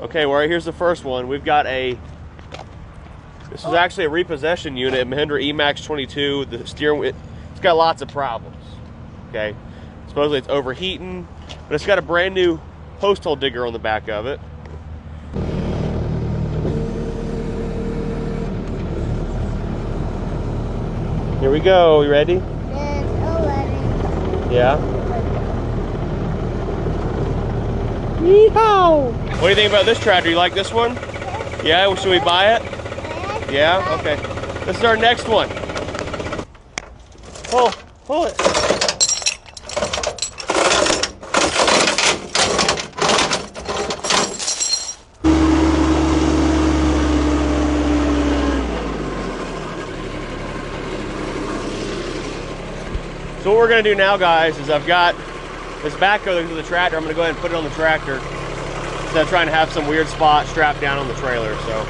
Okay, well, here's the first one. We've got this is actually a repossession unit, Mahindra E-Max 22. The steering, it's got lots of problems, okay? Supposedly it's overheating, but it's got a brand new post hole digger on the back of it. Here we go, you ready? Yeah? Yeehaw! What do you think about this tractor? You like this one? Yeah, well, should we buy it? Yeah? Okay. This is our next one. Pull it. So what we're gonna do now, guys, is I've got this backhoe to the tractor. I'm gonna go ahead and put it on the tractor instead of trying to have some weird spot strapped down on the trailer, so.